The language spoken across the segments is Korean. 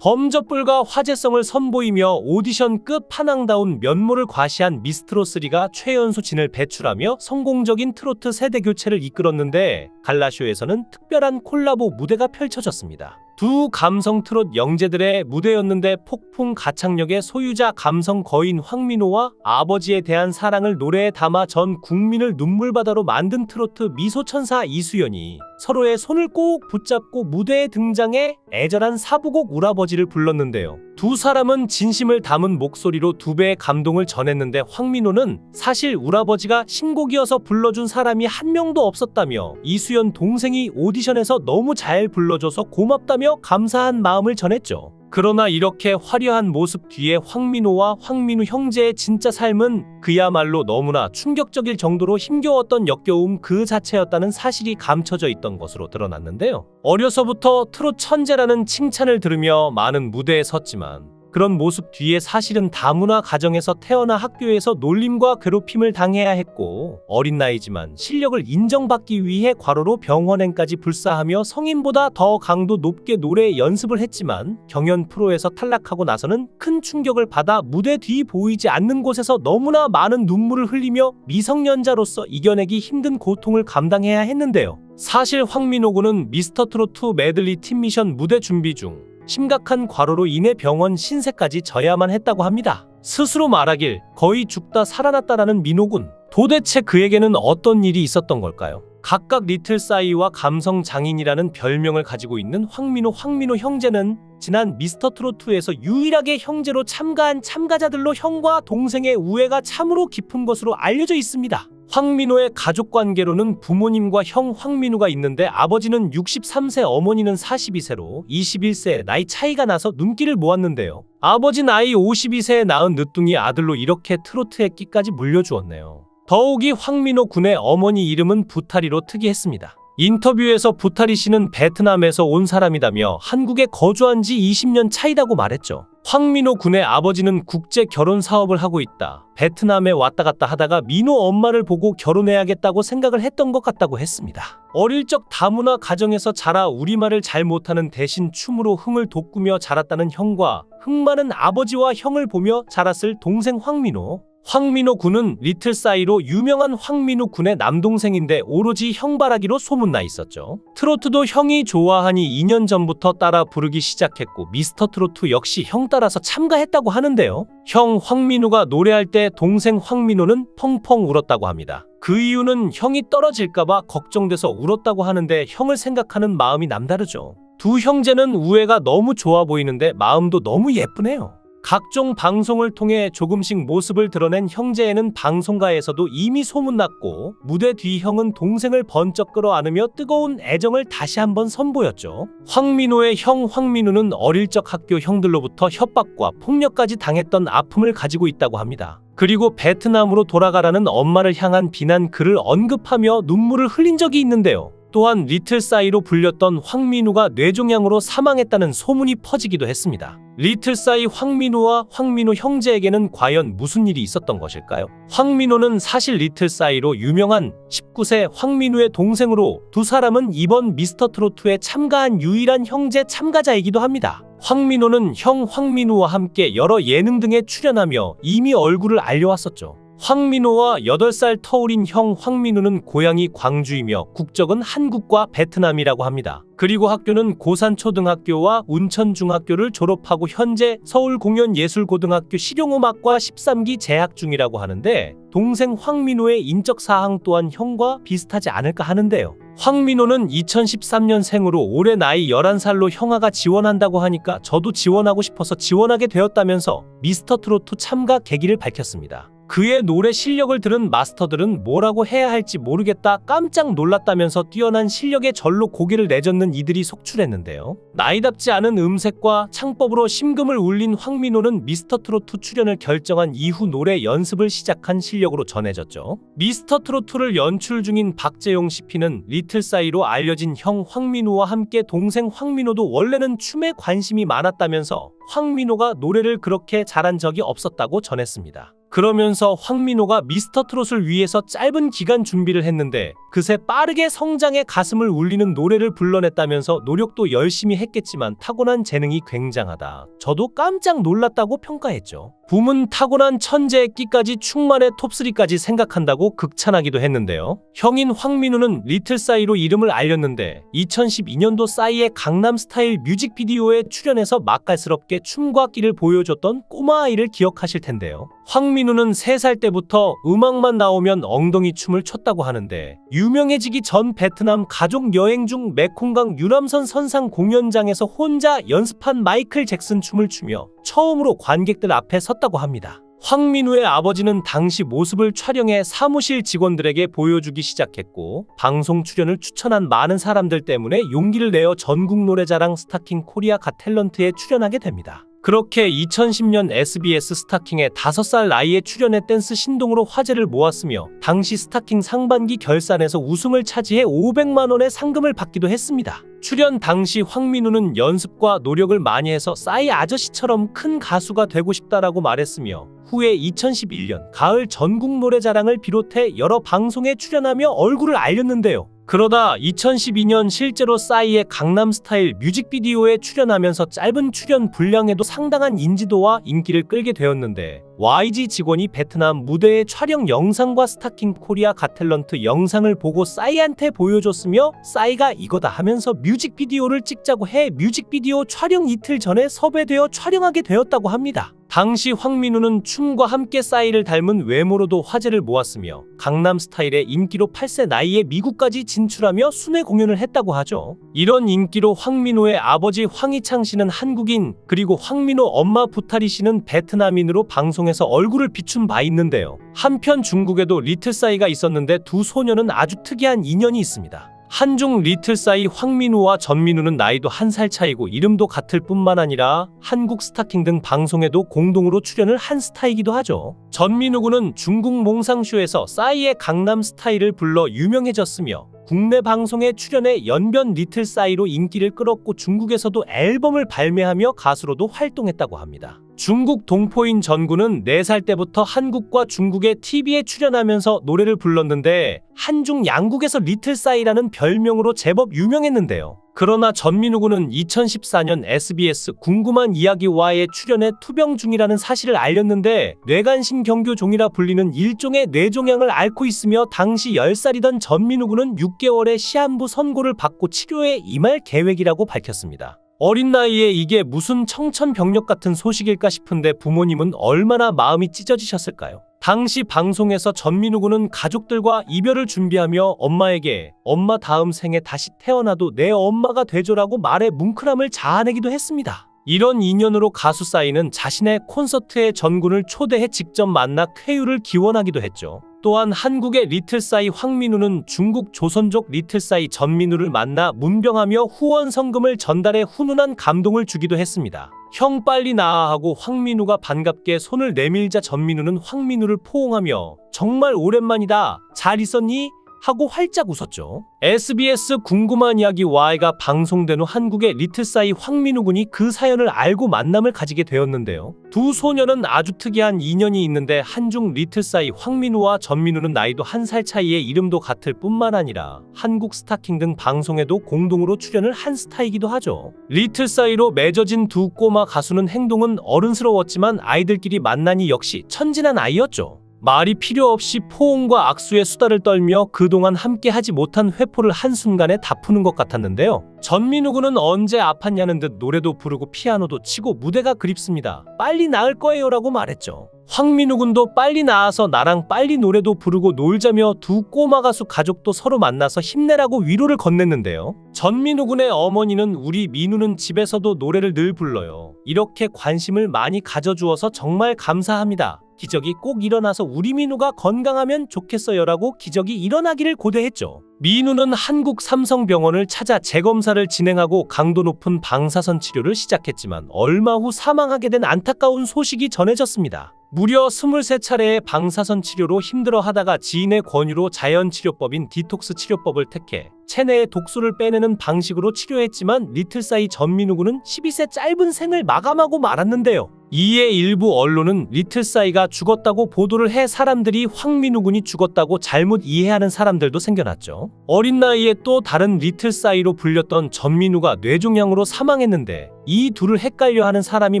범접불과 화제성을 선보이며 오디션 끝판왕다운 면모를 과시한 미스트롯3가 최연소 진을 배출하며 성공적인 트로트 세대 교체를 이끌었는데 갈라쇼에서는 특별한 콜라보 무대가 펼쳐졌습니다. 두 감성 트롯 영재들의 무대였는데 폭풍 가창력의 소유자 감성 거인 황민호와 아버지에 대한 사랑을 노래에 담아 전 국민을 눈물바다로 만든 트로트 미소천사 이수연이 서로의 손을 꼭 붙잡고 무대에 등장해 애절한 사부곡 울아버지를 불렀는데요. 두 사람은 진심을 담은 목소리로 두 배의 감동을 전했는데 황민호는 사실 울아버지가 신곡이어서 불러준 사람이 한 명도 없었다며 이수연 동생이 오디션에서 너무 잘 불러줘서 고맙다며 감사한 마음을 전했죠. 그러나 이렇게 화려한 모습 뒤에 황민호와 황민우 형제의 진짜 삶은 그야말로 너무나 충격적일 정도로 힘겨웠던 역겨움 그 자체였다는 사실이 감춰져 있던 것으로 드러났는데요. 어려서부터 트롯 천재라는 칭찬을 들으며 많은 무대에 섰지만 그런 모습 뒤에 사실은 다문화 가정에서 태어나 학교에서 놀림과 괴롭힘을 당해야 했고 어린 나이지만 실력을 인정받기 위해 과로로 병원행까지 불사하며 성인보다 더 강도 높게 노래 연습을 했지만 경연 프로에서 탈락하고 나서는 큰 충격을 받아 무대 뒤 보이지 않는 곳에서 너무나 많은 눈물을 흘리며 미성년자로서 이겨내기 힘든 고통을 감당해야 했는데요. 사실 황민호 군은 미스터트롯2 메들리 팀미션 무대 준비 중 심각한 과로로 인해 병원 신세까지 져야만 했다고 합니다. 스스로 말하길 거의 죽다 살아났다라는 민호군. 도대체 그에게는 어떤 일이 있었던 걸까요? 각각 리틀싸이와 감성 장인이라는 별명을 가지고 있는 황민호 형제는 지난 미스터트롯2에서 유일하게 형제로 참가한 참가자들로 형과 동생의 우애가 참으로 깊은 것으로 알려져 있습니다. 황민호의 가족관계로는 부모님과 형 황민우가 있는데 아버지는 63세, 어머니는 42세로 21세 나이 차이가 나서 눈길을 모았는데요. 아버지 나이 52세에 낳은 늦둥이 아들로 이렇게 트로트의 끼까지 물려주었네요. 더욱이 황민호 군의 어머니 이름은 부타리로 특이했습니다. 인터뷰에서 부타리 씨는 베트남에서 온 사람이다며 한국에 거주한 지 20년 차이다고 말했죠. 황민호 군의 아버지는 국제 결혼 사업을 하고 있다. 베트남에 왔다 갔다 하다가 민호 엄마를 보고 결혼해야겠다고 생각을 했던 것 같다고 했습니다. 어릴 적 다문화 가정에서 자라 우리말을 잘 못하는 대신 춤으로 흥을 돋구며 자랐다는 형과 흥 많은 아버지와 형을 보며 자랐을 동생 황민호. 황민호 군은 리틀싸이로 유명한 황민우 군의 남동생인데 오로지 형바라기로 소문나 있었죠. 트로트도 형이 좋아하니 2년 전부터 따라 부르기 시작했고 미스터트로트 역시 형 따라서 참가했다고 하는데요. 형 황민우가 노래할 때 동생 황민호는 펑펑 울었다고 합니다. 그 이유는 형이 떨어질까봐 걱정돼서 울었다고 하는데 형을 생각하는 마음이 남다르죠. 두 형제는 우애가 너무 좋아 보이는데 마음도 너무 예쁘네요. 각종 방송을 통해 조금씩 모습을 드러낸 형제애는 방송가에서도 이미 소문났고 무대 뒤 형은 동생을 번쩍 끌어안으며 뜨거운 애정을 다시 한번 선보였죠. 황민호의 형 황민우는 어릴 적 학교 형들로부터 협박과 폭력까지 당했던 아픔을 가지고 있다고 합니다. 그리고 베트남으로 돌아가라는 엄마를 향한 비난 글을 언급하며 눈물을 흘린 적이 있는데요. 또한 리틀싸이로 불렸던 황민우가 뇌종양으로 사망했다는 소문이 퍼지기도 했습니다. 리틀싸이 황민우와 황민우 형제에게는 과연 무슨 일이 있었던 것일까요? 황민우는 사실 리틀싸이로 유명한 19세 황민우의 동생으로 두 사람은 이번 미스터트로트에 참가한 유일한 형제 참가자이기도 합니다. 황민우는 형 황민우와 함께 여러 예능 등에 출연하며 이미 얼굴을 알려왔었죠. 황민호와 8살 터울인 형 황민우는 고향이 광주이며 국적은 한국과 베트남이라고 합니다. 그리고 학교는 고산초등학교와 운천중학교를 졸업하고 현재 서울공연예술고등학교 실용음악과 13기 재학 중이라고 하는데 동생 황민호의 인적사항 또한 형과 비슷하지 않을까 하는데요. 황민호는 2013년생으로 올해 나이 11살로 형아가 지원한다고 하니까 저도 지원하고 싶어서 지원하게 되었다면서 미스터트로트 참가 계기를 밝혔습니다. 그의 노래 실력을 들은 마스터들은 뭐라고 해야 할지 모르겠다 깜짝 놀랐다면서 뛰어난 실력에 절로 고개를 내젓는 이들이 속출했는데요. 나이답지 않은 음색과 창법으로 심금을 울린 황민호는 미스터트로트 출연을 결정한 이후 노래 연습을 시작한 실력으로 전해졌죠. 미스터트로트를 연출 중인 박재용 CP는 리틀싸이로 알려진 형 황민호와 함께 동생 황민호도 원래는 춤에 관심이 많았다면서 황민호가 노래를 그렇게 잘한 적이 없었다고 전했습니다. 그러면서 황민호가 미스터 트롯을 위해서 짧은 기간 준비를 했는데 그새 빠르게 성장해 가슴을 울리는 노래를 불러냈다면서 노력도 열심히 했겠지만 타고난 재능이 굉장하다. 저도 깜짝 놀랐다고 평가했죠. 붐은 타고난 천재의 끼까지 충만의 톱3까지 생각한다고 극찬하기도 했는데요. 형인 황민호는 리틀싸이로 이름을 알렸는데 2012년도 싸이의 강남스타일 뮤직비디오에 출연해서 맛깔스럽게 춤과 끼를 보여줬던 꼬마 아이를 기억하실 텐데요. 황민호는 3살 때부터 음악만 나오면 엉덩이 춤을 췄다고 하는데 유명해지기 전 베트남 가족 여행 중 메콩강 유람선 선상 공연장에서 혼자 연습한 마이클 잭슨 춤을 추며 처음으로 관객들 앞에 섰다고 합니다. 황민호의 아버지는 당시 모습을 촬영해 사무실 직원들에게 보여주기 시작했고 방송 출연을 추천한 많은 사람들 때문에 용기를 내어 전국 노래자랑 스타킹 코리아 갓 탤런트에 출연하게 됩니다. 그렇게 2010년 SBS 스타킹에 5살 나이에 출연해 댄스 신동으로 화제를 모았으며 당시 스타킹 상반기 결산에서 우승을 차지해 500만 원의 상금을 받기도 했습니다. 출연 당시 황민호는 연습과 노력을 많이 해서 싸이 아저씨처럼 큰 가수가 되고 싶다라고 말했으며 후에 2011년 가을 전국 노래자랑을 비롯해 여러 방송에 출연하며 얼굴을 알렸는데요. 그러다 2012년 실제로 싸이의 강남스타일 뮤직비디오에 출연하면서 짧은 출연 분량에도 상당한 인지도와 인기를 끌게 되었는데 YG 직원이 베트남 무대의 촬영 영상과 스타킹 코리아 갓 탤런트 영상을 보고 싸이한테 보여줬으며 싸이가 이거다 하면서 뮤직비디오를 찍자고 해 뮤직비디오 촬영 이틀 전에 섭외되어 촬영하게 되었다고 합니다. 당시 황민호는 춤과 함께 싸이를 닮은 외모로도 화제를 모았으며 강남스타일의 인기로 8세 나이에 미국까지 진출하며 순회 공연을 했다고 하죠. 이런 인기로 황민호의 아버지 황희창 씨는 한국인, 그리고 황민호 엄마 부타리 씨는 베트남인으로 방송에서 얼굴을 비춘 바 있는데요. 한편 중국에도 리틀싸이가 있었는데 두 소녀는 아주 특이한 인연이 있습니다. 한중 리틀싸이 황민호와 전민호는 나이도 1살 차이고 이름도 같을 뿐만 아니라 한국 스타킹 등 방송에도 공동으로 출연을 한 스타이기도 하죠. 전민호 군은 중국 몽상쇼에서 싸이의 강남 스타일을 불러 유명해졌으며 국내 방송에 출연해 연변 리틀싸이로 인기를 끌었고 중국에서도 앨범을 발매하며 가수로도 활동했다고 합니다. 중국 동포인 전군은 4살 때부터 한국과 중국의 TV에 출연하면서 노래를 불렀는데 한중 양국에서 리틀싸이라는 별명으로 제법 유명했는데요. 그러나 전민호 군은 2014년 SBS 궁금한 이야기와에 출연해 투병 중이라는 사실을 알렸는데 뇌간신경교종이라 불리는 일종의 뇌종양을 앓고 있으며 당시 10살이던 전민호 군은 6개월의 시한부 선고를 받고 치료에 임할 계획이라고 밝혔습니다. 어린 나이에 이게 무슨 청천벽력 같은 소식일까 싶은데 부모님은 얼마나 마음이 찢어지셨을까요? 당시 방송에서 전민호 군은 가족들과 이별을 준비하며 엄마에게 엄마 다음 생에 다시 태어나도 내 엄마가 되줘라고 말해 뭉클함을 자아내기도 했습니다. 이런 인연으로 가수 싸이는 자신의 콘서트에 전군을 초대해 직접 만나 쾌유를 기원하기도 했죠. 또한 한국의 리틀싸이 황민호는 중국 조선족 리틀싸이 전민호를 만나 문병하며 후원 성금을 전달해 훈훈한 감동을 주기도 했습니다. 형 빨리 나아 하고 황민호가 반갑게 손을 내밀자 전민호는 황민호를 포옹하며 정말 오랜만이다. 잘 있었니? 하고 활짝 웃었죠. SBS 궁금한 이야기 Y가 방송된 후 한국의 리틀싸이 황민호 군이 그 사연을 알고 만남을 가지게 되었는데요. 두 소녀는 아주 특이한 인연이 있는데 한중 리틀싸이 황민호와 전민호는 나이도 1살 차이에 이름도 같을 뿐만 아니라 한국 스타킹 등 방송에도 공동으로 출연을 한 스타이기도 하죠. 리틀싸이로 맺어진 두 꼬마 가수는 행동은 어른스러웠지만 아이들끼리 만나니 역시 천진한 아이였죠. 말이 필요 없이 포옹과 악수의 수다를 떨며 그동안 함께하지 못한 회포를 한순간에 다 푸는 것 같았는데요. 전민호 군은 언제 아팠냐는 듯 노래도 부르고 피아노도 치고 무대가 그립습니다. 빨리 나을 거예요 라고 말했죠. 황민호 군도 빨리 나아서 나랑 빨리 노래도 부르고 놀자며 두 꼬마 가수 가족도 서로 만나서 힘내라고 위로를 건넸는데요. 전민호 군의 어머니는 우리 민우는 집에서도 노래를 늘 불러요. 이렇게 관심을 많이 가져주어서 정말 감사합니다. 기적이 꼭 일어나서 우리 민우가 건강하면 좋겠어요 라고 기적이 일어나기를 고대했죠. 민우는 한국 삼성병원을 찾아 재검사를 진행하고 강도 높은 방사선 치료를 시작했지만 얼마 후 사망하게 된 안타까운 소식이 전해졌습니다. 무려 23차례의 방사선 치료로 힘들어하다가 지인의 권유로 자연치료법인 디톡스 치료법을 택해 체내의 독소를 빼내는 방식으로 치료했지만 리틀싸이 전민호 군은 12세 짧은 생을 마감하고 말았는데요. 이에 일부 언론은 리틀싸이가 죽었다고 보도를 해 사람들이 황민우 군이 죽었다고 잘못 이해하는 사람들도 생겨났죠. 어린 나이에 또 다른 리틀싸이로 불렸던 전민우가 뇌종양으로 사망했는데 이 둘을 헷갈려하는 사람이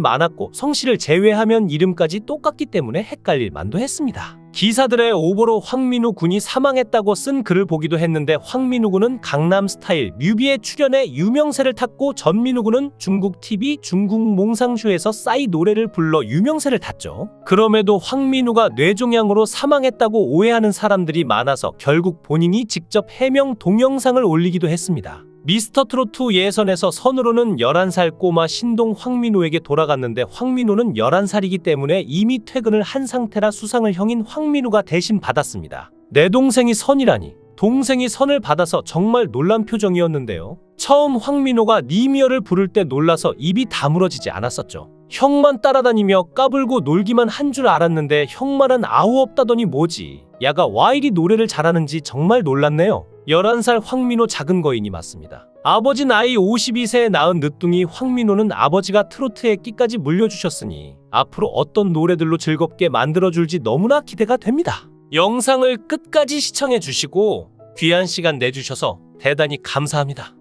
많았고 성씨를 제외하면 이름까지 똑같기 때문에 헷갈릴 만도 했습니다. 기사들의 오보로 황민우 군이 사망했다고 쓴 글을 보기도 했는데 황민우 군은 강남스타일 뮤비에 출연해 유명세를 탔고 전민우 군은 중국 TV 중국 몽상쇼에서 싸이 노래를 불러 유명세를 탔죠. 그럼에도 황민우가 뇌종양으로 사망했다고 오해하는 사람들이 많아서 결국 본인이 직접 해명 동영상을 올리기도 했습니다. 미스터트롯2 예선에서 선으로는 11살 꼬마 신동 황민우에게 돌아갔는데 황민우는 11살이기 때문에 이미 퇴근을 한 상태라 수상을 형인 황민우가 대신 받았습니다. 내 동생이 선이라니. 동생이 선을 받아서 정말 놀란 표정이었는데요. 처음 황민우가 니미어를 부를 때 놀라서 입이 다물어지지 않았었죠. 형만 따라다니며 까불고 놀기만 한 줄 알았는데 형만은 아우 없다더니 뭐지. 야가 와 이리 노래를 잘하는지 정말 놀랐네요. 11살 황민우 작은 거인이 맞습니다. 아버지 나이 52세에 낳은 늦둥이 황민우는 아버지가 트로트의 끼까지 물려주셨으니 앞으로 어떤 노래들로 즐겁게 만들어줄지 너무나 기대가 됩니다. 영상을 끝까지 시청해주시고 귀한 시간 내주셔서 대단히 감사합니다.